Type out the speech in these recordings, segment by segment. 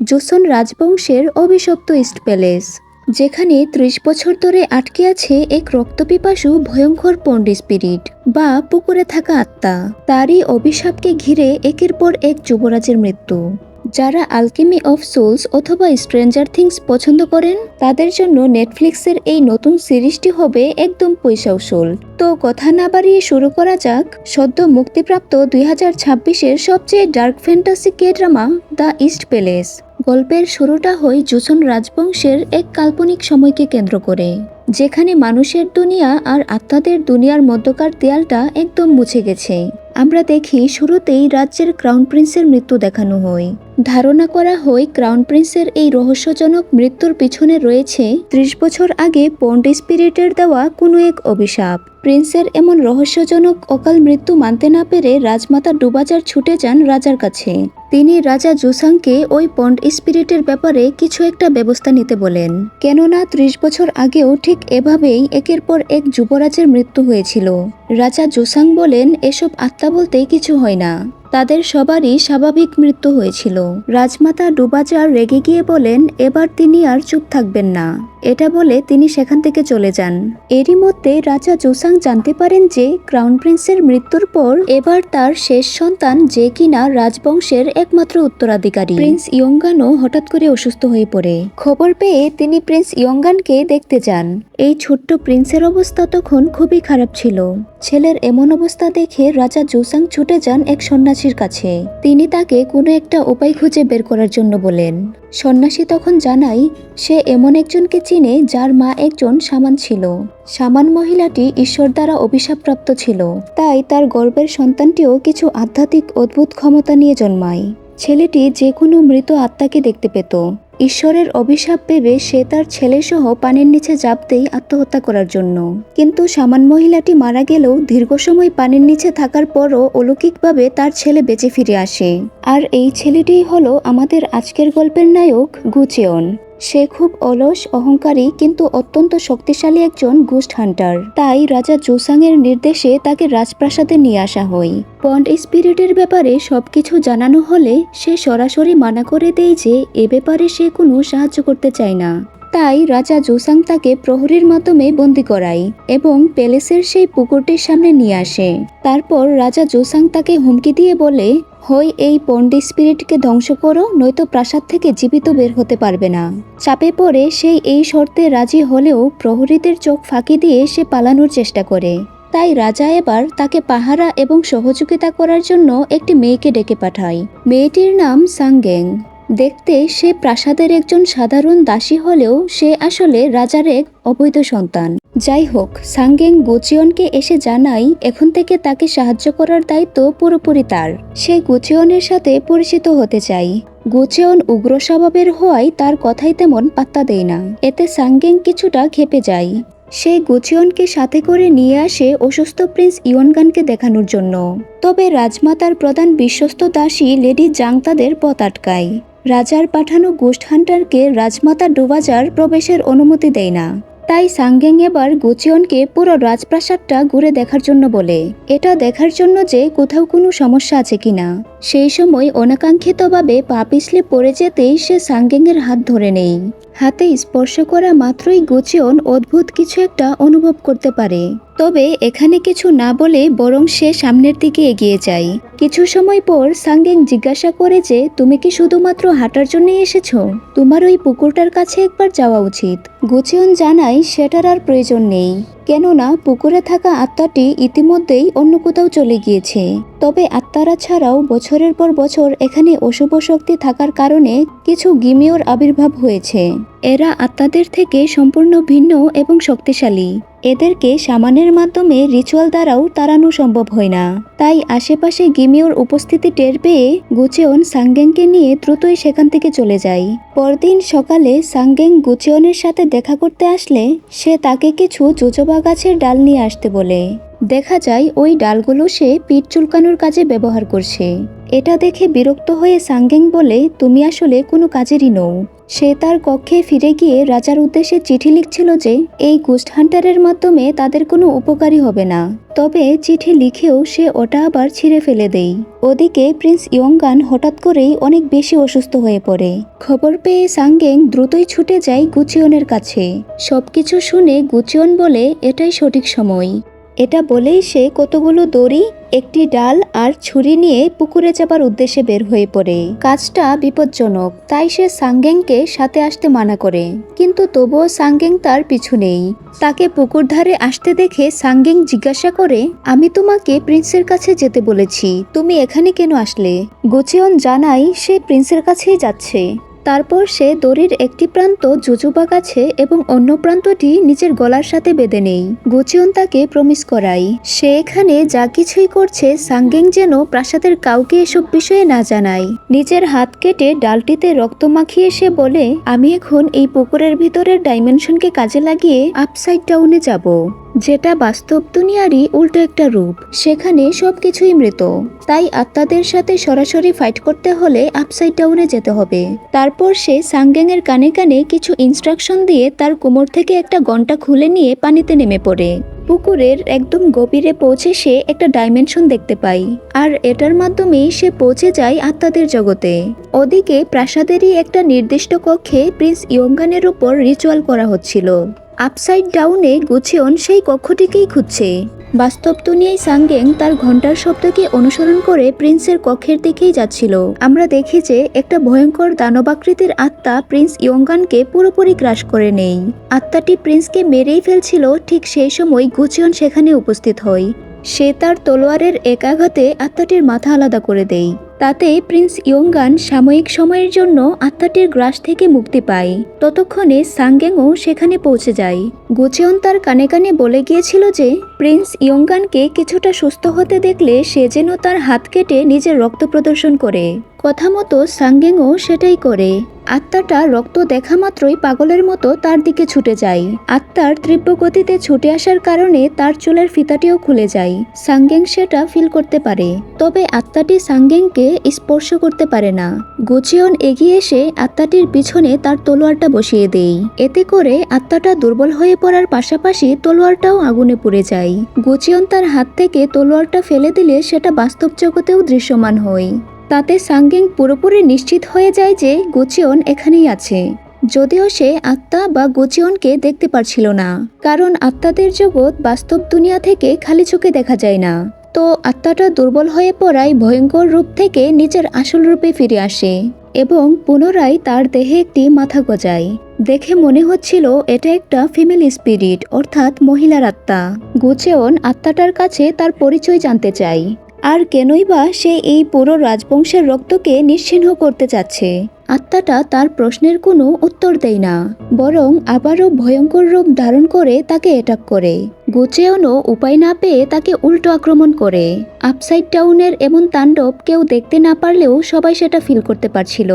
Joseon রাজবংশের অভিশপ্ত east palace, যেখানে ৩০ বছর ধরে আটকে আছে এক রক্তপিপাসু ভয়ঙ্কর পন্ড স্পিরিট বা পুকুরে থাকা আত্মা। তারই অভিশাপকে ঘিরে একের পর এক যুবরাজের মৃত্যু। যারা আলকেমি অফ সোলস অথবা স্ট্রেঞ্জার থিংস পছন্দ করেন, তাদের জন্য নেটফ্লিক্সের এই নতুন সিরিজটি হবে একদম পয়সা উসুল। তো কথা না বাড়িয়ে শুরু করা যাক সদ্য মুক্তিপ্রাপ্ত 2026-এর সবচেয়ে dark fantasy K drama the east palace. গল্পের শুরুটা হয় জোসন রাজবংশের এক কাল্পনিক সময়কে কেন্দ্র করে, যেখানে মানুষের দুনিয়া আর আত্মাদের দুনিয়ার মধ্যকার দেয়ালটা একদম মুছে গেছে। আমরা দেখি শুরুতেই রাজ্যের ক্রাউন প্রিন্সের মৃত্যু দেখানো হয়। ধারণা করা হয় ক্রাউন প্রিন্সের এই রহস্যজনক মৃত্যুর পিছনে রয়েছে ৩০ বছর আগে পন্ড স্পিরিটের দেওয়া কোনো এক অভিশাপ। প্রিন্সের এমন রহস্যজনক অকাল মৃত্যু মানতে না পেরে রাজমাতা ডুবাজার ছুটে যান রাজার কাছে। তিনি রাজা জোসাংকে ওই পন্ড স্পিরিটের ব্যাপারে কিছু একটা ব্যবস্থা নিতে বলেন, কেননা ৩০ বছর আগেও ঠিক এভাবেই একের পর এক যুবরাজের মৃত্যু হয়েছিল। রাজা জোসাং বলেন এসব আত্মা বলতে কিছু হয় না, তাদের সবারই স্বাভাবিক মৃত্যু হয়েছিল। রাজমাতা ডুবাজার রেগে গিয়ে বলেন এবার তিনি আর চুপ থাকবেন না। এটা বলে তিনি সেখান থেকে চলে যান। এরই মধ্যে রাজা জোসাং জানতে পারেন যে ক্রাউন প্রিন্সের মৃত্যুর পর এবার তার শেষ সন্তান, যে কিনা রাজবংশের একমাত্র উত্তরাধিকারী, প্রিন্স ইয়ঙ্গানও হঠাৎ করে অসুস্থ হয়ে পড়ে। খবর পেয়ে তিনি প্রিন্স ইয়ঙ্গানকে দেখতে যান। এই ছোট্ট প্রিন্সের অবস্থা তখন খুবই খারাপ ছিল। ছেলের এমন অবস্থা দেখে রাজা জোসাং ছুটে যান এক সন্ন্যাসীর কাছে। তিনি তাকে কোনো একটা উপায় খুঁজে বের করার জন্য বলেন। সন্ন্যাসী তখন জানায় সে এমন একজনকে চিনে যার মা একজন শামান ছিল। শামান মহিলাটি ঈশ্বর দ্বারা অভিশাপপ্রাপ্ত ছিল, তাই তার গর্ভের সন্তানটিও কিছু আধ্যাত্মিক অদ্ভুত ক্ষমতা নিয়ে জন্মায়। ছেলেটি যে কোনো মৃত আত্মাকে দেখতে পেত। ঈশ্বরের অভিশাপ ভেবে সে তার ছেলেসহ পানির নিচে ঝাঁপ দেয় আত্মহত্যা করার জন্য। কিন্তু শামান মহিলাটি মারা গেলেও দীর্ঘ সময় পানির নিচে থাকার পরও অলৌকিকভাবে তার ছেলে বেঁচে ফিরে আসে। আর এই ছেলেটিই হলো আমাদের আজকের গল্পের নায়ক গুচেয়ন। সে খুব অলস, অহংকারী কিন্তু অত্যন্ত শক্তিশালী একজন গোস্ট হান্টার। তাই রাজা জোসাং এর নির্দেশে তাকে রাজপ্রাসাদে নিয়ে আসা হয়। পন্ড স্পিরিটের ব্যাপারে সবকিছু জানানো হলে সে সরাসরি মানা করে দেয় যে এ ব্যাপারে সে কোনো সাহায্য করতে চায় না। তাই রাজা জোসাং তাকে প্রহরীর মাধ্যমে বন্দি করায় এবং প্যালেসের সেই পুকুরটির সামনে নিয়ে আসে। তারপর রাজা জোসাং তাকে হুমকি দিয়ে বলে, হয় এই পন্ড স্পিরিটকে ধ্বংস করো, নয়তো প্রাসাদ থেকে জীবিত বের হতে পারবে না। চাপে পড়ে সে এই শর্তে রাজি হলেও প্রহরীদের চোখ ফাঁকি দিয়ে সে পালানোর চেষ্টা করে। তাই রাজা এবার তাকে পাহারা এবং সহযোগিতা করার জন্য একটি মেয়েকে ডেকে পাঠায়। মেয়েটির নাম সাংগেং। দেখতে সে প্রাসাদের একজন সাধারণ দাসী হলেও সে আসলে রাজার এক অবৈধ সন্তান। যাই হোক, সাংগেং গুচিয়নকে এসে জানায় এখন থেকে তাকে সাহায্য করার দায়িত্ব পুরোপুরি তার। সে গুচিয়নের সাথে পরিচিত হতে চায়। গুচেয়ন উগ্র স্বভাবের হওয়ায় তার কথাই তেমন পাত্তা দেয় না। এতে সাংগেং কিছুটা ক্ষেপে যায়। সে গুচিয়নকে সাথে করে নিয়ে আসে অসুস্থ প্রিন্স ইয়নগানকে দেখানোর জন্য। তবে রাজমাতার প্রধান বিশ্বস্ত দাসী লেডি জাং তাদের পথ আটকায়। রাজার পাঠানো গোস্ট হান্টারকে রাজমাতা ডুবাজার প্রবেশের অনুমতি দেয় না। তাই সাংগেং এবার গুচিয়নকে পুরো রাজপ্রাসাদটা ঘুরে দেখার জন্য বলে, এটা দেখার জন্য যে কোথাও কোনো সমস্যা আছে কিনা। সেই সময় অনাকাঙ্ক্ষিতভাবে পা পিছলে পড়ে যেতেই সে সাংগেং এর হাত ধরে নেয়। হাতে স্পর্শ করা মাত্রই গুচিয়ন অদ্ভুত কিছু একটা অনুভব করতে পারে। তবে এখানে কিছু না বলে বরং সে সামনের দিকে এগিয়ে যায়। কিছু সময় পর সাংগেং জিজ্ঞাসা করে যে তুমি কি শুধুমাত্র হাঁটার জন্যই এসেছো? তোমার ওই পুকুরটার কাছে একবার যাওয়া উচিত। গুচিয়ন জানায় সেটার আর প্রয়োজন নেই, কেননা পুকুরে থাকা আত্মাটি ইতিমধ্যেই অন্য কোথাও চলে গিয়েছে। তবে আত্মারা ছাড়াও বছরের পর বছর এখানে অশুভ শক্তি থাকার কারণে কিছু গিমিওর আবির্ভাব হয়েছে। এরা আত্মাদের থেকে সম্পূর্ণ ভিন্ন এবং শক্তিশালী। এদেরকে শামানের মাধ্যমে রিচুয়াল দ্বারাও তাড়ানো সম্ভব হয় না। তাই আশেপাশে গিমিওর উপস্থিতি টের পেয়ে গুচেয়ন সাংগেংকে নিয়ে দ্রুতই সেখান থেকে চলে যায়। পরদিন সকালে সাংগেং গুচেয়নের সাথে দেখা করতে আসলে সে তাকে কিছু জোজোবা গাছের ডাল নিয়ে আসতে বলে। দেখা যায় ওই ডালগুলো সে পিঠ চুলকানোর কাজে ব্যবহার করছে। এটা দেখে বিরক্ত হয়ে সাংগেং বলে তুমি আসলে কোনো কাজেরই নও। সে তার কক্ষে ফিরে গিয়ে রাজার উদ্দেশ্যে চিঠি লিখছিল যে এই গোস্ট হান্টারের মাধ্যমে তাদের কোনো উপকারী হবে না। তবে চিঠি লিখেও সে ওটা আবার ছিঁড়ে ফেলে দেয়। ওদিকে প্রিন্স ইয়ংগান হঠাৎ করেই অনেক বেশি অসুস্থ হয়ে পড়ে। খবর পেয়ে সাংগেং দ্রুতই ছুটে যায় গুচিয়নের কাছে। সবকিছু শুনে গুচিয়ন বলে এটাই সঠিক সময়। এটা বলেই সে কতগুলো দড়ি, একটি ডাল আর ছুরি নিয়ে পুকুরে যাবার উদ্দেশ্যে বের হয়ে পড়ে। কাজটা বিপজ্জনক, তাই সে সাংগেংকে সাথে আসতে মানা করে, কিন্তু তবুও সাংগেং তার পিছু নেই। তাকে পুকুর ধারে আসতে দেখে সাংগেং জিজ্ঞাসা করে, আমি তোমাকে প্রিন্সের কাছে যেতে বলেছি, তুমি এখানে কেন আসলে? গুচিয়ন জানায় সে প্রিন্সের কাছেই যাচ্ছে। তারপর সে দড়ির একটি প্রান্ত জুজুবা গাছে এবং অন্য প্রান্তটি নিজের গলার সাথে বেঁধে নেই। গুচিয়ন তাকে প্রমিস করায় সে এখানে যা কিছুই করছে সাংগেং যেন প্রাসাদের কাউকে এসব বিষয়ে না জানায়। নিজের হাত কেটে ডালটিতে রক্ত মাখিয়ে সে বলে, আমি এখন এই পুকুরের ভিতরের ডাইমেনশনকে কাজে লাগিয়ে আপসাইড ডাউনে যাব, যেটা বাস্তব দুনিয়ারই উল্টো একটা রূপ। সেখানে সবকিছুই মৃত, তাই আত্মাদের সাথে সরাসরি ফাইট করতে হলে আপসাইড ডাউনে যেতে হবে। তারপর সে সাংগেং এর কানে কানে কিছু ইনস্ট্রাকশন দিয়ে তার কোমর থেকে একটা ঘণ্টা খুলে নিয়ে পানিতে নেমে পড়ে। পুকুরের একদম গভীরে পৌঁছে সে একটা ডাইমেনশন দেখতে পায়, আর এটার মাধ্যমেই সে পৌঁছে যায় আত্মাদের জগতে। ওদিকে প্রাসাদেরই একটা নির্দিষ্ট কক্ষে প্রিন্স ইয়ংগানের উপর রিচুয়াল করা হচ্ছিল। আপসাইড ডাউনে গুচিয়ন সেই কক্ষটিকেই খুঁজছে। বাস্তব দুনিয়ায় সাংগেং তার ঘন্টার শব্দকে অনুসরণ করে প্রিন্সের কক্ষের দিকেই যাচ্ছিল। আমরা দেখি যে একটা ভয়ঙ্কর দানবাকৃতির আত্মা প্রিন্স ইয়ংগানকে পুরোপুরি গ্রাস করে নেয়। আত্মাটি প্রিন্সকে মেরেই ফেলছিল, ঠিক সেই সময় গুচিয়ন সেখানে উপস্থিত হয়। সে তার তলোয়ারের এক আঘাতে আত্মাটির মাথা আলাদা করে দেয়। তাতে প্রিন্স ইয়ংগান সাময়িক সময়ের জন্য আত্মাটির গ্রাস থেকে মুক্তি পায়। ততক্ষণে সাংগেংও সেখানে পৌঁছে যায়। গুচিয়ন তার কানে কানে বলে গিয়েছিল যে প্রিন্স ইয়ংগানকে কিছুটা সুস্থ হতে দেখলে সে যেন তার হাত কেটে নিজের রক্ত প্রদর্শন করে। কথা মতো সাংগেংও সেটাই করে। আত্মাটা রক্ত দেখা মাত্রই পাগলের মতো তার দিকে ছুটে যায়। আত্মার তীব্র গতিতে ছুটে আসার কারণে তার চুলের ফিতাটিও খুলে যায়। সাংগেং সেটা ফিল করতে পারে, তবে আত্মাটি সাংগেংকে স্পর্শ করতে পারে না। গুচিয়ন এগিয়ে এসে আত্মাটির পিছনে তার তলোয়ারটা বসিয়ে দেয়। এতে করে আত্মাটা দুর্বল হয়ে পড়ার পাশাপাশি তলোয়ারটাও আগুনে পুড়ে যায়। গুচিয়ন তার হাত থেকে তলোয়ারটা ফেলে দিলে সেটা বাস্তব জগতেও দৃশ্যমান হয়। তাতে সাংগেং পুরোপুরি নিশ্চিত হয়ে যায় যে গুচিয়ন এখানেই আছে, যদিও সে আত্মা বা গুচিয়নকে দেখতে পারছিল না, কারণ আত্মাদের জগৎ বাস্তব দুনিয়া থেকে খালি চোখে দেখা যায় না। তো আত্মাটা দুর্বল হয়ে পড়ায় ভয়ঙ্কর রূপ থেকে নিজের আসল রূপে ফিরে আসে এবং পুনরায় তার দেহে একটি মাথা গজায়। দেখে মনে হচ্ছিল এটা একটা ফিমেল স্পিরিট, অর্থাৎ মহিলার আত্মা। গুচিয়ন আত্মাটার কাছে তার পরিচয় জানতে চায়, আর কেনই বা সে এই পুরো রাজবংশের রক্তকে নিশ্চিহ্ন করতে চাচ্ছে। আত্মাটা তার প্রশ্নের কোনো উত্তর দেয় না, বরং আবারও ভয়ঙ্কর রূপ ধারণ করে তাকে অ্যাটাক করে। গুচিয়নও উপায় না পেয়ে তাকে উল্টো আক্রমণ করে। আপসাইড ডাউনের এমন তাণ্ডব কেউ দেখতে না পারলেও সবাই সেটা ফিল করতে পারছিল।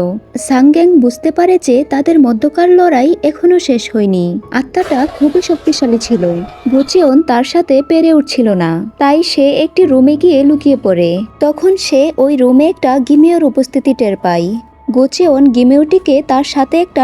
সাংগেং বুঝতে পারে যে তাদের মধ্যকার লড়াই এখনো শেষ হয়নি। আত্মাটা খুবই শক্তিশালী ছিল। গুচিয়ন তার সাথে পেরে উঠছিল না, তাই সে একটি রুমে গিয়ে লুকিয়ে পড়ে। তখন সে ওই রুমে একটা গিমিওর উপস্থিতি টের পায়। গুচিয়ন গিমিওটিকে তার সাথে একটা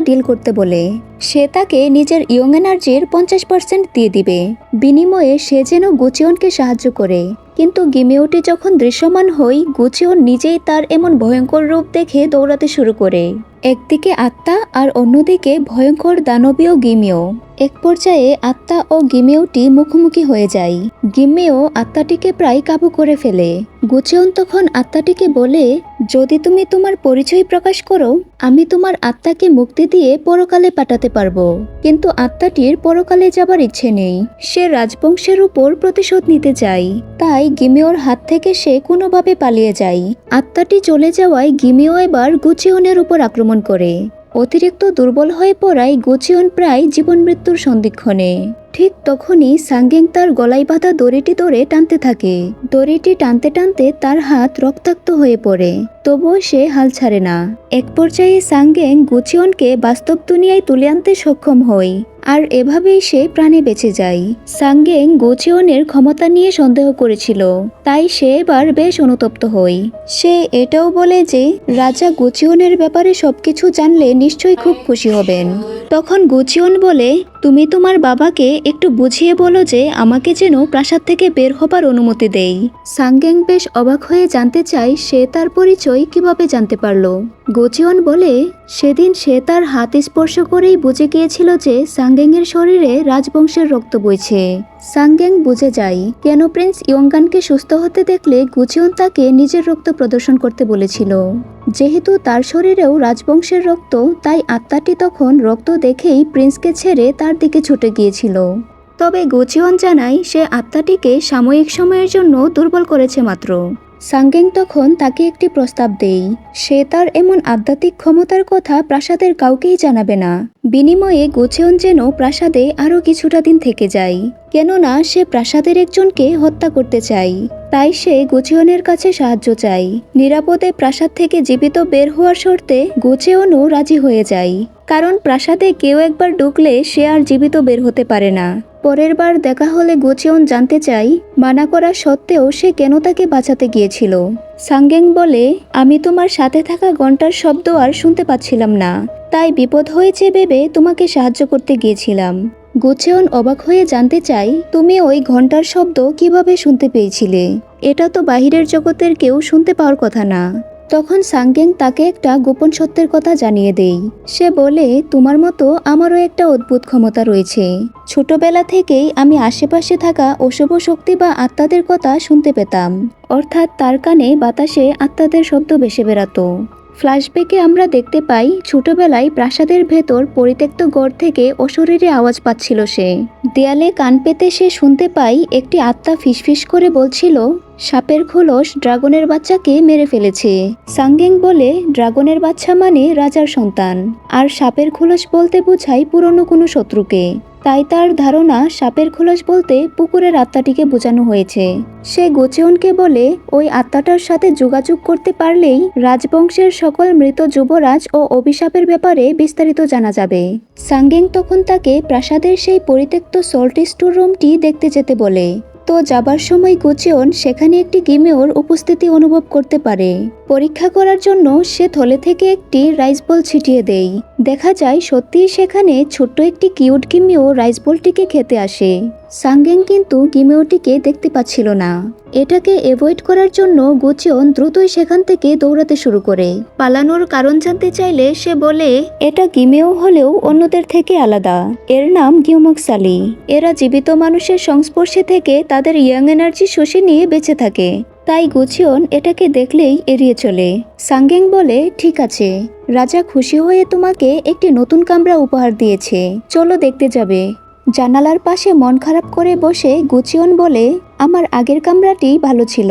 ডিল করতে বলে সে তাকে নিজের ইয়ং এনার্জির 50% দিয়ে দিবে, বিনিময়ে সে যেন গুচিয়নকে সাহায্য করে। কিন্তু গিমিওটি যখন দৃশ্যমান হয়, গুচিয়ন নিজেই তার এমন ভয়ঙ্কর রূপ দেখে দৌড়াতে শুরু করে। একদিকে আত্মা আর অন্যদিকে ভয়ঙ্কর দানবীয় গিমিও। এক পর্যায়ে আত্মা ও গিমিওটি মুখোমুখি হয়ে যায়। গিমিও আত্মাটিকে প্রায় কাবু করে ফেলে। গুচিয়ন তখন আত্মাটিকে বলে, যদি তুমি তোমার পরিচয় প্রকাশ করো, আমি তোমার আত্মাকে মুক্তি দিয়ে পরকালে পাঠাতে পারবো। কিন্তু আত্মাটির পরকালে যাবার ইচ্ছে নেই, সে রাজবংশের উপর প্রতিশোধ নিতে চায়। তাই গিমিওর হাত থেকে সে কোনোভাবে পালিয়ে যায়। আত্মাটি চলে যাওয়ায় গিমিও এবার গুচিয়নের উপর আক্রমণ করে। অতিরিক্ত দুর্বল হয়ে পড়ায় গুচিয়ন প্রায় জীবন মৃত্যুর সন্ধিক্ষণে। ঠিক তখনই সাংগেং তার গলায় বাঁধা দড়িটি ধরে টানতে থাকে। দড়িটি টানতে টানতে তার হাত রক্তাক্ত হয়ে পড়ে, তবুও সে হাল ছাড়ে না। এক পর্যায়ে সাংগেং গুচিয়নকে বাস্তব দুনিয়ায় তুলে আনতে সক্ষম হয়। আর এভাবেই সে প্রাণে বেঁচে যায়। সাংগেং গোচিয়নের ক্ষমতা নিয়ে সন্দেহ করেছিল, তাই সে এবার বেশ অনুতপ্ত হয়। সে এটাও বলে যে রাজা গোচিয়নের ব্যাপারে সবকিছু জানলে নিশ্চয়ই খুব খুশি হবেন। তখন গোচিয়ন বলে, তুমি তোমার বাবাকে একটু বুঝিয়ে বলো যে আমাকে যেন প্রাসাদ থেকে বের হবার অনুমতি দেয়। সাংগেং বেশ অবাক হয়ে জানতে চায় সে তার পরিচয় কিভাবে জানতে পারল। গোচিয়ন বলে, সেদিন সে তার হাত স্পর্শ করেই বুঝে গিয়েছিল যে সাংগেংয়ের শরীরে রাজবংশের রক্ত বইছে। সাংগেং বুঝে যায় কেন প্রিন্স ইয়ংগানকে সুস্থ হতে দেখলে গোচিয়ন তাকে নিজের রক্ত প্রদর্শন করতে বলেছিল। যেহেতু তার শরীরেও রাজবংশের রক্ত, তাই আত্মাটি তখন রক্ত দেখেই প্রিন্সকে ছেড়ে তার দিকে ছুটে গিয়েছিল। তবে গোচিয়ন জানায় সে আত্মাটিকে সাময়িক সময়ের জন্য দুর্বল করেছে মাত্র। সাংগেং তখন তাকে একটি প্রস্তাব দেয়, সে তার এমন আধ্যাত্মিক ক্ষমতার কথা প্রাসাদের কাউকেই জানাবে না। বিনিময়ে গোচিয়ন যেন প্রাসাদে আরও কিছুটা দিন থেকে যায়, কেননা সে প্রাসাদের একজনকে হত্যা করতে চায়। তাই সে গোচিয়নের কাছে সাহায্য চায়। নিরাপদে প্রাসাদ থেকে জীবিত বের হওয়ার শর্তে গোচিয়নও রাজি হয়ে যায়, কারণ প্রাসাদে কেউ একবার ঢুকলে সে আর জীবিত বের হতে পারে না। পরের বার দেখা হলে গোচিয়ন জানতে চায় মানা করা সত্ত্বেও সে কেন তাকে বাঁচাতে গিয়েছিল। সাংগেং বলে, আমি তোমার সাথে থাকা ঘন্টার শব্দ আর শুনতে পাচ্ছিলাম না, তাই বিপদ হয়েছে ভেবে তোমাকে সাহায্য করতে গিয়েছিলাম। গোচিয়ন অবাক হয়ে জানতে চায়, তুমি ওই ঘন্টার শব্দ কিভাবে শুনতে পেয়েছিলে? এটা তো বাহিরের জগতের কেউ শুনতে পাওয়ার কথা না। তখন সাংগেং তাকে একটা গোপন সত্যের কথা জানিয়ে দেয়। সে বলে, তোমার মতো আমারও একটা অদ্ভুত ক্ষমতা রয়েছে। ছোটবেলা থেকেই আমি আশেপাশে থাকা অশুভ শক্তি বা আত্মাদের কথা শুনতে পেতাম, অর্থাৎ তার কানে বাতাসে আত্মাদের শব্দ ভেসে বেড়াতো। ফ্ল্যাশব্যাকে আমরা দেখতে পাই ছোটবেলায় প্রাসাদের ভেতর পরিত্যক্ত ঘর থেকে অশরীরী আওয়াজ পাচ্ছিল সে। দেয়ালে কান পেতে সে শুনতে পাই একটি আত্মা ফিসফিস করে বলছিল, সাপের খোলস ড্রাগনের বাচ্চাকে মেরে ফেলেছে। সাংগেং বলে, ড্রাগনের বাচ্চা মানে রাজার সন্তান, আর সাপের খোলস বলতে বোঝায় পুরনো কোনো শত্রুকে। তাই তার ধারণা সাপের খোলস বলতে পুকুরের আত্মাটিকে বোঝানো হয়েছে। সে গোচিয়নকে বলে, ওই আত্মাটার সাথে যোগাযোগ করতে পারলেই রাজবংশের সকল মৃত যুবরাজ ও অভিশাপের ব্যাপারে বিস্তারিত জানা যাবে। সাংগেং তখন তাকে প্রাসাদের সেই পরিত্যক্ত সল্ট স্টোর রুমটি দেখতে যেতে বলে। তো যাবার সময় গোচিয়ন সেখানে একটি গিমেওর উপস্থিতি অনুভব করতে পারে। পরীক্ষা করার জন্য সে থলে থেকে একটি রাইস বল ছিটিয়ে দেয়। দেখা যায় সত্যিই সেখানে ছোট্ট একটি কিউট গিমেও রাইস বলটিকে খেতে আসে। সাংগেং কিন্তু গিমেওটিকে দেখতে পাচ্ছিল না। এটাকে অ্যাভয়েড করার জন্য গোচিয়ন দ্রুতই সেখান থেকে দৌড়াতে শুরু করে। পালানোর কারণ জানতে চাইলে সে বলে, এটা গিমেও হলেও অন্যদের থেকে আলাদা। এর নাম গিউমকসালি। এরা জীবিত মানুষের সংস্পর্শে থেকে তাদের ইয়াং এনার্জি শুষে নিয়ে বেঁচে থাকে। তাই গোচিয়ন এটাকে দেখলেই এড়িয়ে চলে। সাংগেং বলে, ঠিক আছে, রাজা খুশি হয়ে তোমাকে একটি নতুন কামরা উপহার দিয়েছে, চলো দেখতে যাবে। জানালার পাশে মন খারাপ করে বসে গোচিয়ন বলে, আমার আগের কামরাটি ভালো ছিল।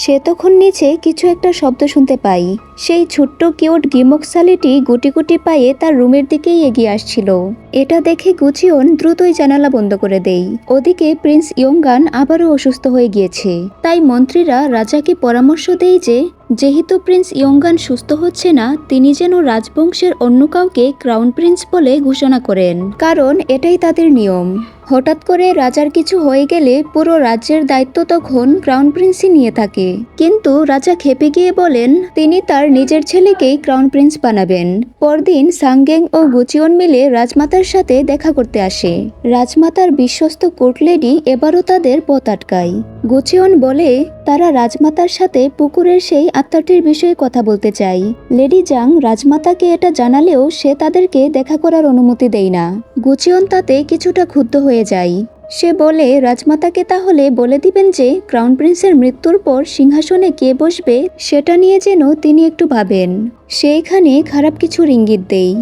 সে তখন নিচে কিছু একটা শব্দ শুনতে পাই। সেই ছোট্ট কিউট গিমকসালিটি গুটি গুটি পায়ে তার রুমের দিকেই এগিয়ে আসছিল। এটা দেখে গোচিয়ন দ্রুতই জানালা বন্ধ করে দেয়। ওদিকে প্রিন্স ইয়ংগান আবারও অসুস্থ হয়ে গিয়েছে। তাই মন্ত্রীরা রাজাকে পরামর্শ দেয় যে যেহেতু প্রিন্স ইয়ংগান সুস্থ হচ্ছে না, তিনি যেন রাজবংশের অন্য কাউকে ক্রাউন প্রিন্স বলে ঘোষণা করেন, কারণ এটাই তাদের নিয়ম। হঠাৎ করে রাজার কিছু হয়ে গেলে পুরো রাজ্যের দায়িত্ব তখন ক্রাউন প্রিন্সই নিয়ে থাকে। কিন্তু রাজা খেপে গিয়ে বলেন তিনি তার নিজের ছেলেকেই ক্রাউন প্রিন্স বানাবেন। পরদিন সাংগেং ও গোচিয়ন মিলে রাজমাতার সাথে দেখা করতে আসে। রাজমাতার বিশ্বস্ত কোর্ট লেডি এবারও তাদের পথ আটকায়। গোচিয়ন বলে তারা রাজমাতার সাথে পুকুরের সেই আত্মাটির বিষয়ে কথা বলতে চায়। লেডি জাং রাজমাতাকে এটা জানালেও সে তাদেরকে দেখা করার অনুমতি দেয় না। গোচিয়ন তাতে কিছুটা ক্ষুব্ধ হয়ে যায়। সে বলে রাজমাতাকে তাহলে বলে দিবেন যে ক্রাউন প্রিন্সের মৃত্যুর পর সিংহাসনে কে বসবে সেটা নিয়ে যেন তিনি একটু ভাবেন। সে এখানে খারাপ কিছুর ইঙ্গিত দেয়।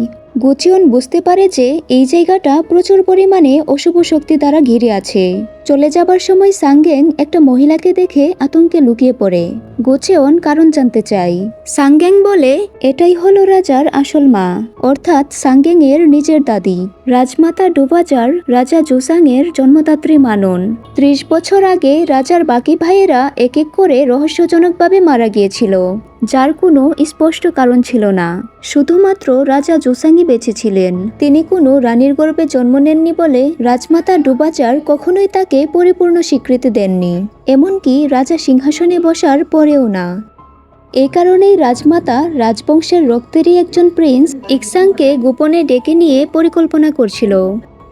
গোচিয়ন বুঝতে পারে যে এই জায়গাটা প্রচুর পরিমাণে অশুভ শক্তি দ্বারা ঘিরে আছে। চলে যাবার সময় সাংগেং একটা মহিলাকে দেখে আতঙ্কে লুকিয়ে পড়ে। গোচিয়ন কারণ জানতে চায়। সাংগেং বলে এটাই হলো রাজার আসল মা, অর্থাৎ সাংগেং এর নিজের দাদি। রাজমাতা ডুবাজার রাজা জুসাং এর জন্মদাত্রী মানন। 30 বছর আগে রাজার বাকি ভাইয়েরা এক এক করে রহস্যজনকভাবে মারা গিয়েছিল। যার কোনো স্পষ্ট কারণ ছিল না। শুধুমাত্র রাজা জোসাঙ্গি বেঁচে ছিলেন। তিনি কোনো রানীর গর্ভে জন্ম নেননি বলে রাজমাতা ডুবাজার কখনোই তাকে পরিপূর্ণ স্বীকৃতি দেননি, এমনকি রাজা সিংহাসনে বসার পরেও না। এই কারণেই রাজমাতা রাজবংশের রক্তেরই একজন প্রিন্স ইকসাংকে গোপনে ডেকে নিয়ে পরিকল্পনা করছিল।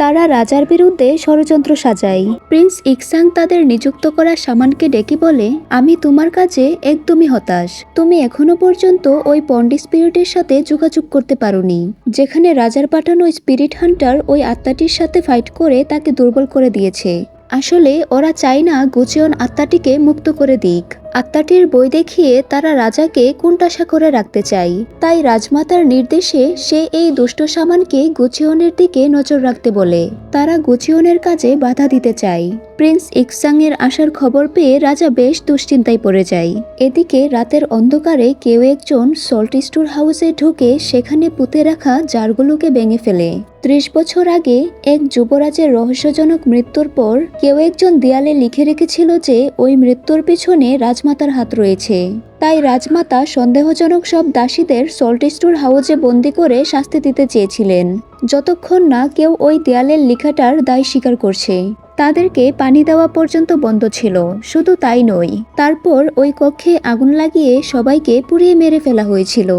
তারা রাজার বিরুদ্ধে ষড়যন্ত্র সাজায়। প্রিন্স ইকসাং তাদের নিযুক্ত করা সামানকে ডেকে বলে, আমি তোমার কাছে একদমই হতাশ। তুমি এখনো পর্যন্ত ওই পন্ডি স্পিরিটের সাথে যোগাযোগ করতে পারোনি, যেখানে রাজার পাঠানো স্পিরিট হান্টার ওই আত্মাটির সাথে ফাইট করে তাকে দুর্বল করে দিয়েছে। আসলে ওরা চায় না গুচিয়ন আত্মাটিকে মুক্ত করে দিক। আত্মাটির বই দেখিয়ে তারা রাজাকে কোণঠাসা করে রাখতে চায়। তাই রাজমাতার নির্দেশে সে এই দুষ্ট সামানকে গুচিয়নের দিকে নজর রাখতে বলে। তারা গুচিয়নের কাজে বাধা দিতে চায়। প্রিন্স ইকসাং এর আসার খবর পেয়ে রাজা বেশ দুশ্চিন্তায় পড়ে যায়। এদিকে রাতের অন্ধকারে কেউ একজন সল্ট স্টোর হাউসে ঢুকে সেখানে পুঁতে রাখা জারগুলোকে ভেঙে ফেলে। 30 বছর আগে এক যুবরাজের রহস্যজনক মৃত্যুর পর কেউ একজন দেয়ালে লিখে রেখেছিল যে ওই মৃত্যুর পিছনে রাজমাতার হাত রয়েছে। তাই রাজমাতা সন্দেহজনক সব দাসীদের সল্ট স্টোর হাউসে বন্দি করে শাস্তি দিতে চেয়েছিলেন, যতক্ষণ না কেউ ওই দেয়ালের লেখাটার দায় স্বীকার করছে। তাদেরকে পানি দেওয়া পর্যন্ত বন্ধ ছিল। শুধু তাই নয়, তারপর ওই কক্ষে আগুন লাগিয়ে সবাইকে পুড়িয়ে মেরে ফেলা হয়েছিল।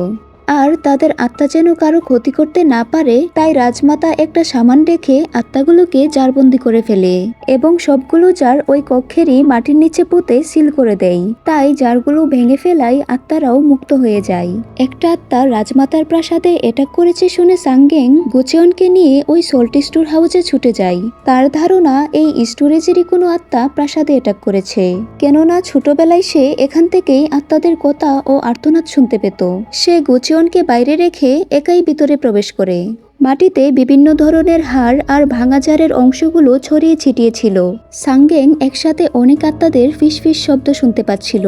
আর তাদের আত্মা যেন কারো ক্ষতি করতে না পারে তাই রাজমাতা একটা সামান রেখে আত্মাগুলোকে জারবন্দি করে ফেলে এবং সবগুলো জার ওই কক্ষেরই মাটির নিচে পুঁতে সিল করে দেয়। তাই জারগুলো ভেঙে ফেলায় আত্মারাও মুক্ত হয়ে যায়। একটা আত্মা রাজমাতার প্রাসাদে অ্যাটাক করেছে শুনে সাংগেং গুচিয়নকে নিয়ে ওই সল্ট স্টোর হাউসে ছুটে যায়। তার ধারণা এই স্টোরেজেরই কোনো আত্মা প্রাসাদে অ্যাটাক করেছে, কেননা ছোটবেলায় সে এখান থেকেই আত্মাদের কথা ও আর্তনাদ শুনতে পেত। সে গুচিয়নকে বাইরে রেখে একাই ভিতরে প্রবেশ করে। মাটিতে বিভিন্ন ধরনের হাড় আর ভাঙা জারের অংশগুলো ছড়িয়ে ছিটিয়ে ছিল। সাংগেং একসাথে অনেক আত্মাদের ফিসফিস শব্দ শুনতে পাচ্ছিল।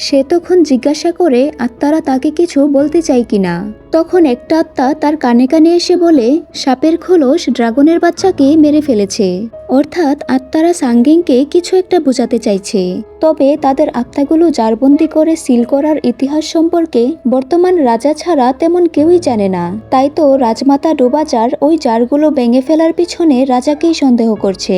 সে তখন জিজ্ঞাসা করে আত্মারা তাকে কিছু বলতে চায় কিনা। তখন একটা আত্মা তার কানে কানে এসে বলে, সাপের খোলস ড্রাগনের বাচ্চাকে মেরে ফেলেছে। অর্থাৎ আত্মারা সাংগেংকে কিছু একটা বোঝাতে চাইছে। তবে তাদের আত্মাগুলো জারবন্দি করে সিল করার ইতিহাস সম্পর্কে বর্তমান রাজা ছাড়া তেমন কেউই জানে না। তাই তো রাজমাতা ডোবাজার ওই জারগুলো ভেঙে ফেলার পিছনে রাজাকেই সন্দেহ করছে।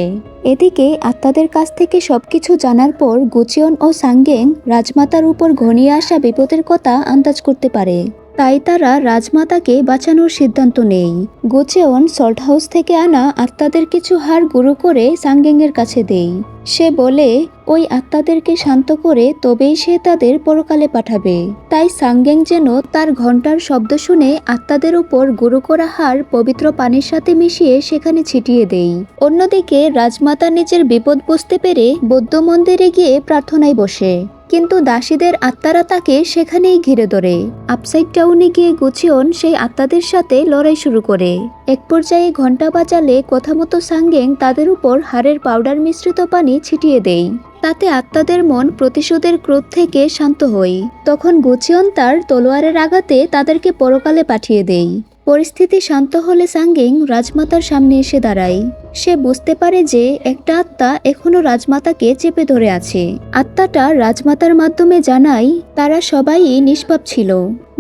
এদিকে আত্মাদের কাছ থেকে সবকিছু জানার পর গুচিয়ন ও সাংগেং রাজমাতার উপর ঘনিয়ে আসা বিপদের কথা আন্দাজ করতে পারে। তাই তারা রাজমাতাকে বাঁচানোর সিদ্ধান্ত নেয়। গুচিয়ন সল্ট হাউস থেকে আনা আত্মাদের কিছু হাড় গুঁড়ো করে সাংগেংয়ের কাছে দেয়। সে বলে ওই আত্মাদেরকে শান্ত করে তবেই সে তাদের পরকালে পাঠাবে। তাই সাংগেং যেন তার ঘণ্টার শব্দ শুনে আত্মাদের উপর গুঁড়ো করা হাড় পবিত্র পানির সাথে মিশিয়ে সেখানে ছিটিয়ে দেয়। অন্যদিকে রাজমাতা নিজের বিপদ বুঝতে পেরে বৌদ্ধ মন্দিরে গিয়ে প্রার্থনায় বসে, কিন্তু দাসীদের আত্মারা তাকে সেখানেই ঘিরে ধরে। আপসাইড টাউনে গিয়ে গুচিয়ন সেই আত্মাদের সাথে লড়াই শুরু করে। এক পর্যায়ে ঘণ্টা বাজালে কথা মতো সাংগেং তাদের উপর হাড়ের পাউডার মিশ্রিত পানি ছিটিয়ে দেয়। তাতে আত্মাদের মন প্রতিশোধের ক্রোধ থেকে শান্ত হয়। তখন গুচিয়ন তার তলোয়ারের আঘাতে তাদেরকে পরকালে পাঠিয়ে দেয়। পরিস্থিতি শান্ত হলে সাংগেং রাজমাতার সামনে এসে দাঁড়ায়। সে বুঝতে পারে যে একটা আত্মা এখনো রাজমাতাকে চেপে ধরে আছে। আত্মাটা রাজমাতার মাধ্যমে জানায় তারা সবাই নিষ্পাপ ছিল।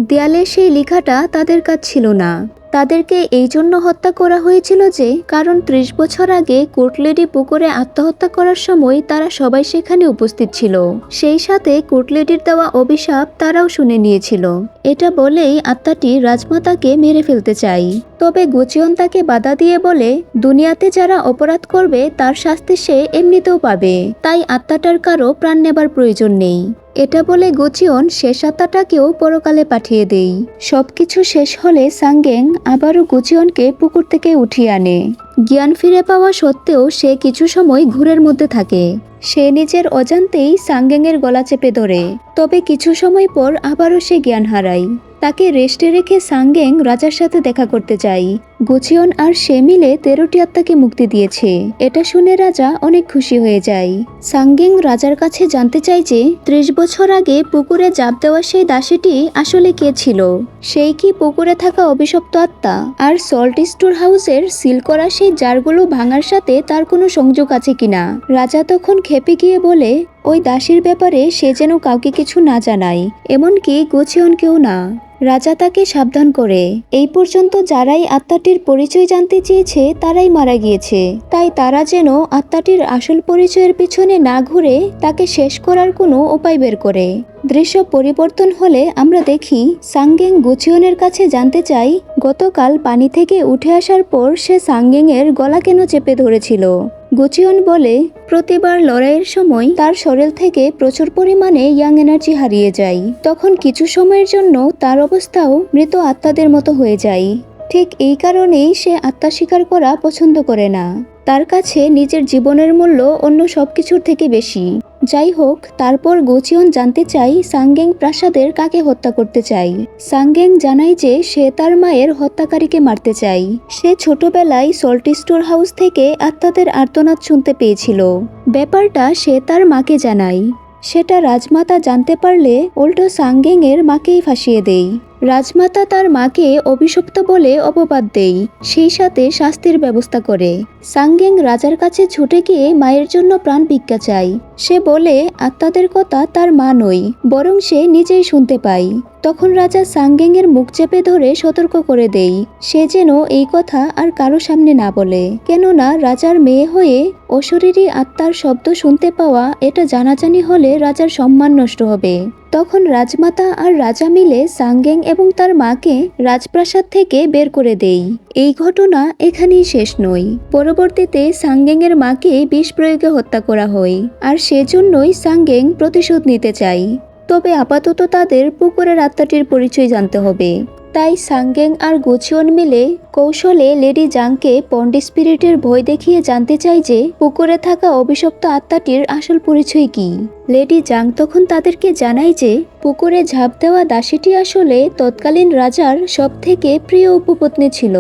দেয়ালে সেই লেখাটা তাদের কাজ ছিল না। তাদেরকে এই জন্য হত্যা করা হয়েছিল যে কারণ 30 বছর আগে কোর্টলেডি পুকুরে আত্মহত্যা করার সময় তারা সবাই সেখানে উপস্থিত ছিল। সেই সাথে কোর্টলেডির দেওয়া অভিশাপ তারাও শুনে নিয়েছিল। এটা বলেই আত্মাটি রাজমাতাকে মেরে ফেলতে চায়। তবে গুচিয়ন তাকে বাধা দিয়ে বলে দুনিয়াতে যারা অপরাধ করবে তার শাস্তি সে এমনিতেও পাবে, তাই আত্মাটার কারো প্রাণ নেবার প্রয়োজন নেই। এটা বলে গুচিয়ন শেষ আত্মাটাকেও পরকালে পাঠিয়ে দেয়। সবকিছু শেষ হলে সাংগেং আবারও গুচিয়নকে পুকুর থেকে উঠিয়ে আনে। জ্ঞান ফিরে পাওয়া সত্ত্বেও সে কিছু সময় ঘুরের মধ্যে থাকে। সে নিজের অজান্তেই সাংগেংয়ের গলা চেপে ধরে। তবে কিছু সময় পর আবারও সে জ্ঞান হারায়। তাকে রেস্টে রেখে সাংগেং রাজার সাথে দেখা করতে যায়। গুচিয়ন আর সে মিলে 13টি আত্মাকে মুক্তি দিয়েছে। এটা শুনে রাজা অনেক খুশি হয়ে যায়। সাংগেং রাজার কাছে জানতে চায় যে 30 বছর আগে পুকুরে জাপ দেওয়া সেই দাসীটি আসলে কে ছিল। সেই কি পুকুরে থাকা অভিশপ্ত আত্মা? আর সল্ট স্টোর হাউসের সিল করা সেই জারগুলো ভাঙার সাথে তার কোনো সংযোগ আছে কিনা? রাজা তখন খেপে গিয়ে বলে, ওই দাসীর ব্যাপারে সে যেন কাউকে কিছু না জানায়, এমনকি গোচিয়নকেও না। রাজা তাকে সাবধান করে, এই পর্যন্ত যারাই আত্মাটির পরিচয় জানতে চেয়েছে তারাই মারা গিয়েছে, তাই তারা যেন আত্মাটির আসল পরিচয়ের পিছনে না ঘুরে তাকে শেষ করার কোনো উপায় বের করে। দৃশ্য পরিবর্তন হলে আমরা দেখি সাংগেং গোচিয়নের কাছে জানতে চাই গতকাল পানি থেকে উঠে আসার পর সে সাংগেং এর গলা কেন চেপে ধরেছিল। গোচিয়ন বলে, প্রতিবার লড়াইয়ের সময় তার শরীর থেকে প্রচুর পরিমাণে ইয়াং এনার্জি হারিয়ে যায়, তখন কিছু সময়ের জন্য তার অবস্থাও মৃত আত্মাদের মতো হয়ে যায়। ঠিক এই কারণেই সে আত্মা স্বীকার করা পছন্দ করে না। তার কাছে নিজের জীবনের মূল্য অন্য সবকিছুর থেকে বেশি। যাই হোক, তারপর গোচিয়ন জানতে চাই সাংগেং প্রাসাদের কাকে হত্যা করতে চাই। সাংগেং জানায় যে সে তার মায়ের হত্যাকারীকে মারতে চায়। সে ছোটবেলায় সল্ট স্টোর হাউস থেকে আত্মাদের আর্তনাদ শুনতে পেয়েছিল। ব্যাপারটা সে তার মাকে জানায়। সেটা রাজমাতা জানতে পারলে উল্টো সাংগেং এর মাকেই ফাঁসিয়ে দেয়। রাজমাতা তার মাকে অভিশপ্ত বলে অপবাদ দেয়, সেই সাথে শাস্তির ব্যবস্থা করে। সাংগেং রাজার কাছে ছুটে গিয়ে মায়ের জন্য প্রাণ ভিক্ষা চায়। সে বলে আত্মাদের কথা তার মা নয়, বরং সে নিজেই শুনতে পায়। তখন রাজা সাংগেং এর মুখ চেপে ধরে সতর্ক করে দেয় সে যেন এই কথা আর কারো সামনে না বলে, কেননা রাজার মেয়ে হয়ে অশরীরী আত্মার শব্দ শুনতে পাওয়া এটা জানাজানি হলে রাজার সম্মান নষ্ট হবে। তখন রাজমাতা আর রাজা মিলে সাংগেং এবং তার মাকে রাজপ্রাসাদ থেকে বের করে দেয়। এই ঘটনা এখানেই শেষ নয়। পরবর্তীতে সাংগেং এর মাকে বিষ প্রয়োগে হত্যা করা হয়, আর সেজন্যই সাংগেং প্রতিশোধ নিতে চায়। তবে আপাতত তাদের পুকুরের আত্মাটির পরিচয় জানতে হবে। তাই সাংগেং আর গোচিয়ন মিলে কৌশলে লেডি জাংকে পন্ড স্পিরিটের ভয় দেখিয়ে জানতে চায় যে পুকুরে থাকা অভিশপ্ত আত্মাটির আসল পরিচয় কি। লেডি জাং তখন তাদেরকে জানায় যে পুকুরে ঝাঁপ দেওয়া দাসীটি আসলে তৎকালীন রাজার সবথেকে প্রিয় উপপত্নী ছিল,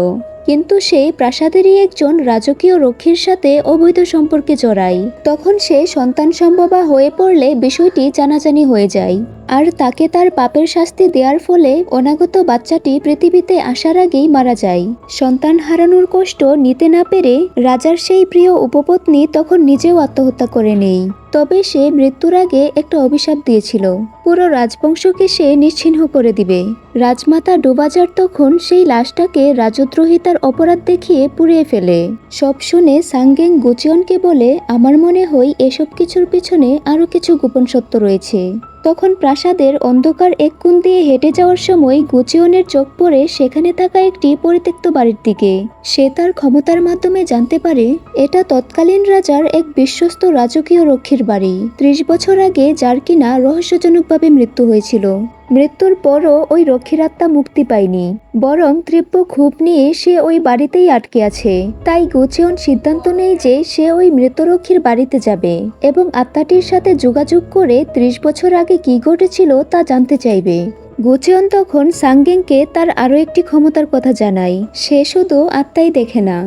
কিন্তু সে প্রাসাদেরই একজন রাজকীয় রক্ষীর সাথে অবৈধ সম্পর্কে জড়ায়। তখন সে সন্তান সম্ভবা হয়ে পড়লে বিষয়টি জানাজানি হয়ে যায়, আর তাকে তার পাপের শাস্তি দেওয়ার ফলে অনাগত বাচ্চাটি পৃথিবীতে আসার আগেই মারা যায়। সন্তান হারানোর কষ্ট নিতে না পেরে রাজার সেই প্রিয় উপপত্নী তখন নিজেও আত্মহত্যা করে নেয়। তবে সে মৃত্যুর আগে একটা অভিশাপ দিয়েছিল, পুরো রাজবংশকে সে নিশ্চিহ্ন করে দিবে। রাজমাতা ডোবাজার তখন সেই লাশটাকে রাজদ্রোহিতার অপরাধ দেখিয়ে পুড়িয়ে ফেলে। সব শুনে সাংগেং গোচিয়নকে বলে, আমার মনে হয় এসব কিছুর পিছনে আরো কিছু গোপন সত্য রয়েছে। তখন প্রাসাদের অন্ধকার এক কোণ দিয়ে হেঁটে যাওয়ার সময় গোচিয়নের চোখ পড়ে সেখানে থাকা একটি পরিত্যক্ত বাড়ির দিকে। সে তার ক্ষমতার মাধ্যমে জানতে পারে এটা তৎকালীন রাজার এক বিশ্বস্ত রাজকীয় রক্ষীর বাড়ি, 30 বছর আগে যার কিনা রহস্যজনকভাবে মৃত্যু হয়েছিল। মৃত্যুর পরও ওই রক্ষীর আত্মা মুক্তি পায়নি, বরং তীব্র ক্ষোভ নিয়ে সে ওই বাড়িতেই আটকে আছে। তাই গোচিয়ন সিদ্ধান্ত নেয় যে সে ওই মৃতরক্ষীর বাড়িতে যাবে এবং আত্মাটির সাথে যোগাযোগ করে 30 বছর আগে কি ঘটেছিল তা জানতে চাইবে। গোচিয়ন তখন সাংগেংকে তার আরও একটি ক্ষমতার কথা জানায়। সে শুধু আত্মাই দেখে না,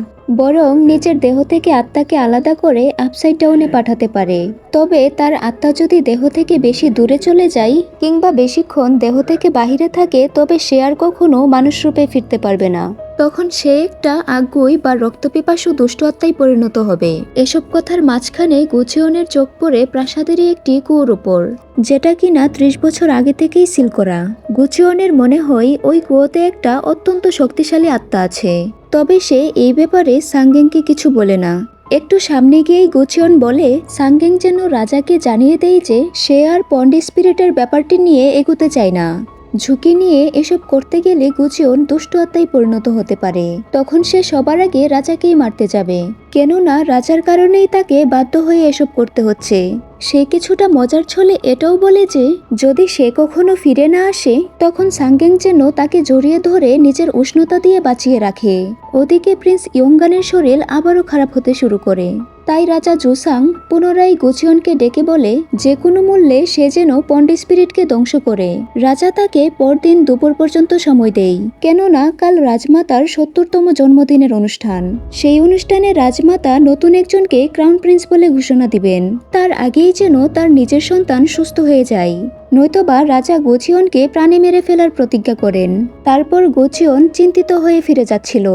বরং নিজের দেহ থেকে আত্মাকে আলাদা করে আপসাইড ডাউনে পাঠাতে পারে। তবে তার আত্মা যদি দেহ থেকে বেশি দূরে চলে যায় কিংবা বেশিক্ষণ দেহ থেকে বাহিরে থাকে, তবে সে আর কখনো মানুষ রূপে ফিরতে পারবে না। তখন সে একটা আগ্রহী বা রক্তপিপাসু দুষ্ট আত্মায় পরিণত হবে। এসব কথার মাঝখানে গোচিয়নের চোখ পড়ে প্রাসাদেরই একটি কুয়োর উপর, যেটা কিনা 30 বছর আগে থেকেই সিল করা। গোচিয়নের মনে হয় ওই কুয়োতে একটা অত্যন্ত শক্তিশালী আত্মা আছে। তবে সে এই ব্যাপারে সাংগেংকে কিছু বলে না। একটু সামনে গিয়েই গোচিয়ন বলে সাংগেং যেন রাজাকে জানিয়ে দেয় যে সে আর পন্ড স্পিরিটের ব্যাপারটি নিয়ে এগোতে চায় না। ঝুঁকি নিয়ে এসব করতে গেলে গোচিয়ন দুষ্ট আত্মায় পরিণত হতে পারে। তখন সে সবার আগে রাজাকেই মারতে যাবে, কেননা রাজার কারণেই তাকে বাধ্য হয়ে এসব করতে হচ্ছে। সে কিছুটা মজার ছলে এটাও বলে যে যদি সে কখনো ফিরে না আসে তখন সাংগেং যেন তাকে জড়িয়ে ধরে নিজের উষ্ণতা দিয়ে বাঁচিয়ে রাখে। ওদিকে প্রিন্স ইয়ংগানের শরীর আবারও খারাপ হতে শুরু করে। তাই রাজা জুসাং পুনরায় গোচিয়নকে ডেকে বলে যে কোনো মূল্যে সে যেন পন্ড স্পিরিটকে ধ্বংস করে। রাজা তাকে পরদিন দুপুর পর্যন্ত সময় দেয়, কেননা কাল রাজমাতার 70তম জন্মদিনের অনুষ্ঠান। সেই অনুষ্ঠানে রাজমাতা নতুন একজনকে ক্রাউন প্রিন্স বলে ঘোষণা দিবেন। তার আগেই যেন তার নিজের সন্তান সুস্থ হয়ে যায়। নয়তোবা রাজা গোচিয়নকে প্রাণে মেরে ফেলার প্রতিজ্ঞা করেন। তারপর গোচিয়ন চিন্তিত হয়ে ফিরে যাচ্ছিল।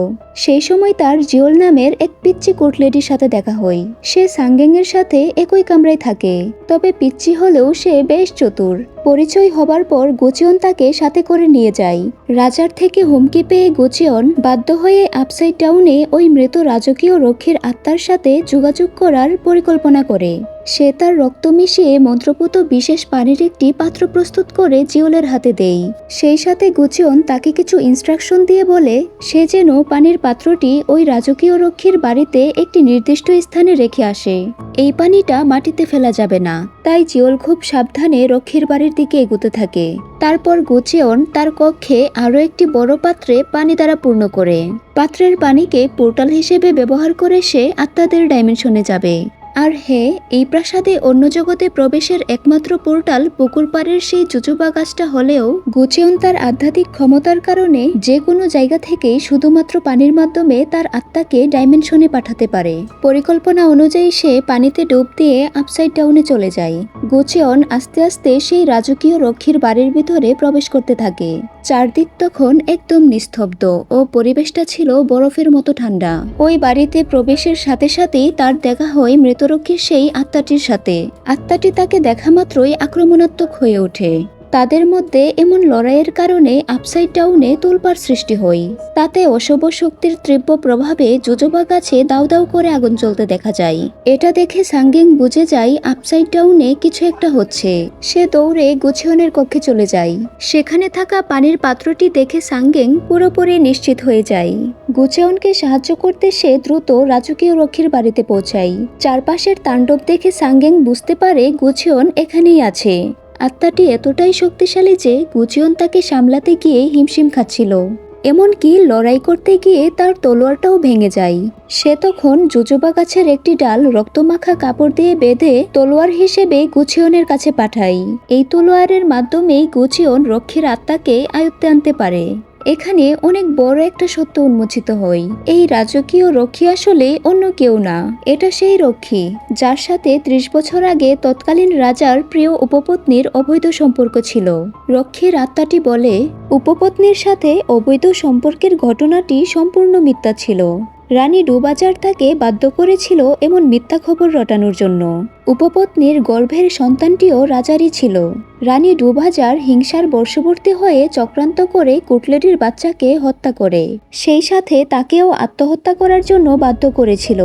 সেই সময় তার জিওল নামের এক পিচ্চি কোটলেডির সাথে দেখা হয়। সে সাংগেং এর সাথে একই কামরায় থাকে, তবে পিচ্চি হলেও সে বেশ চতুর। পরিচয় হবার পর গোচিয়ন তাকে সাথে করে নিয়ে যায়। রাজার থেকে হুমকি পেয়ে গোচিয়ন বাধ্য হয়ে আপসাইড ডাউনে ওই মৃত রাজকীয় রক্ষীর আত্মার সাথে যোগাযোগ করার পরিকল্পনা করে। সে তার রক্ত মিশিয়ে মন্ত্রপুত বিশেষ পানির একটি পাত্র প্রস্তুত করে জিওলের হাতে দেয়। সেই সাথে গোচিয়ন তাকে কিছু ইনস্ট্রাকশন দিয়ে বলে সে যেন পানির পাত্রটি ওই রাজকীয় রক্ষীর বাড়িতে একটি নির্দিষ্ট স্থানে রেখে আসে। এই পানিটা মাটিতে ফেলা যাবে না। তাই জিওল খুব সাবধানে রক্ষীর বাড়ির দিকে এগোতে থাকে। তারপর গোচিয়ন তার কক্ষে আরও একটি বড় পাত্রে পানি দ্বারা পূর্ণ করে। পাত্রের পানিকে পোর্টাল হিসেবে ব্যবহার করে সে আত্মাদের ডাইমেনশনে যাবে। আর হ্যাঁ, এই প্রাসাদে অন্য জগতে প্রবেশের একমাত্র পোর্টাল পুকুর পাড়ের সেই জুজুবা গাছটা হলেও গোচিয়ন তার আধ্যাত্মিক ক্ষমতার কারণে যে কোনো জায়গা থেকেই শুধুমাত্র পানির মাধ্যমে তার আত্মাকে ডাইমেনশনে পাঠাতে পারে। পরিকল্পনা অনুযায়ী সে পানিতে ডুব দিয়ে আপসাইড ডাউনে চলে যায়। গোচিয়ন আস্তে আস্তে সেই রাজকীয় রক্ষীর বাড়ির ভিতরে প্রবেশ করতে থাকে। চারদিক তখন একদম নিস্তব্ধ ও পরিবেশটা ছিল বরফের মতো ঠান্ডা। ওই বাড়িতে প্রবেশের সাথে সাথেই তার দেখা হয় মৃতরক্ষীর সেই আত্মাটির সাথে। আত্মাটি তাকে দেখা মাত্রই আক্রমণাত্মক হয়ে ওঠে। তাদের মধ্যে এমন লড়াইয়ের কারণে আপসাইড ডাউনে তোলপাড় সৃষ্টি হয়। তাতে অশুভ শক্তির তীব্র প্রভাবে জুজুবা গাছে দাউ দাউ করে আগুন জ্বলতে দেখা যায়। এটা দেখে সাংগেং বুঝে যায় আপসাইড ডাউনে কিছু একটা হচ্ছে। সে দৌড়ে গোচিয়নের কক্ষে চলে যায়। সেখানে থাকা পানির পাত্রটি দেখে সাংগেং পুরোপুরি নিশ্চিত হয়ে যায়। গোচিয়নকে সাহায্য করতে সে দ্রুত রাজকীয় রক্ষীর বাড়িতে পৌঁছায়। চারপাশের তাণ্ডব দেখে সাংগেং বুঝতে পারে গোচিয়ন এখানেই আছে। আত্মাটি এতটাই শক্তিশালী যে গোচিয়ন তাকে সামলাতে গিয়ে হিমশিম খাচ্ছিল। এমনকি লড়াই করতে গিয়ে তার তলোয়ারটাও ভেঙে যায়। সে তখন জুজুবা গাছের একটি ডাল রক্তমাখা কাপড় দিয়ে বেঁধে তলোয়ার হিসেবে গোচিয়নের কাছে পাঠায়। এই তলোয়ারের মাধ্যমেই গোচিয়ন রক্ষীর আত্মাকে আয়ত্তে আনতে পারে। এখানে অনেক বড় একটা সত্য উন্মোচিত হয়। এই রাজকীয় রক্ষী আসলে অন্য কেউ না, এটা সেই রক্ষী যার সাথে 30 বছর আগে তৎকালীন রাজার প্রিয় উপপত্নীর অবৈধ সম্পর্ক ছিল। রক্ষীর আত্মাটি বলে উপপত্নীর সাথে অবৈধ সম্পর্কের ঘটনাটি সম্পূর্ণ মিথ্যা ছিল। রানী ডুবাজার তাকে বাধ্য করেছিল এমন মিথ্যা খবর রটানোর জন্য। উপপত্নীর গর্ভের সন্তানটিও রাজারই ছিল। রানী ডুবাজার হিংসার বশবর্তী হয়ে চক্রান্ত করে কুটলেটির বাচ্চাকে হত্যা করে, সেই সাথে তাকেও আত্মহত্যা করার জন্য বাধ্য করেছিল।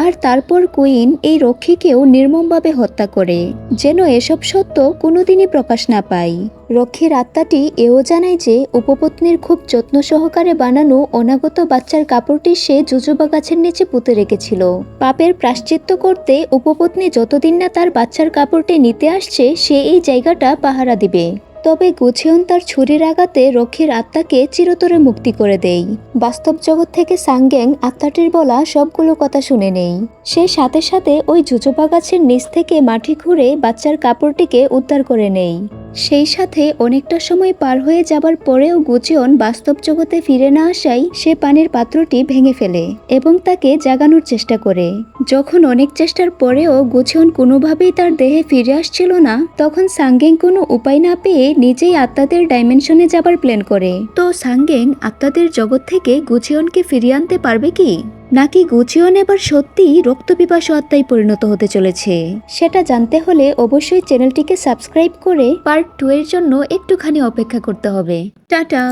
আর তারপর কুইন এই রক্ষীকেও নির্মমভাবে হত্যা করে, যেন এসব সত্য কোনোদিনই প্রকাশ না পায়। রক্ষীর আত্মাটি এও জানায় যে উপপত্নীর খুব যত্ন সহকারে বানানো অনাগত বাচ্চার কাপড়টি সে জুজুবা গাছের নিচে পুঁতে রেখেছিল। পাপের প্রায়শ্চিত্ত করতে উপপত্নী যতদিন না তার বাচ্চার কাপড়টি নিতে আসছে সে এই জায়গাটা পাহারা দিবে। তবে গোচিয়ন তার ছুরির আঘাতে রক্ষীর আত্মাকে চিরতরে মুক্তি করে দেয়। বাস্তব জগৎ থেকে সাংগেং আত্মাটির বলা সবগুলো কথা শুনে নেই। সে সাথে সাথে ওই জুজুবা গাছের নিচ থেকে মাটি খুঁড়ে বাচ্চার কাপড়টিকে উদ্ধার করে নেয়। সেই সাথে অনেকটা সময় পার হয়ে যাবার পরেও গোচিয়ন বাস্তব জগতে ফিরে না আসায় সে পানির পাত্রটি ভেঙে ফেলে এবং তাকে জাগানোর চেষ্টা করে। যখন অনেক চেষ্টার পরেও গোচিয়ন কোনোভাবেই তার দেহে ফিরে আসছিল না, তখন সাংগেং কোনো উপায় না পেয়ে নিজেই আত্মাদের ডাইমেনশনে যাবার প্ল্যান করে। তো সাংগেং আত্মাদের জগৎ থেকে গোচিয়নকে ফিরিয়ে আনতে পারবে কি, নাকি গোচিয়ন এবার সত্যিই রক্তপিপাসু আত্মায় পরিণত হতে চলেছে? সেটা জানতে হলে অবশ্যই চ্যানেলটিকে সাবস্ক্রাইব করে পার্ট 2 এর জন্য একটুখানি অপেক্ষা করতে হবে। টাটা।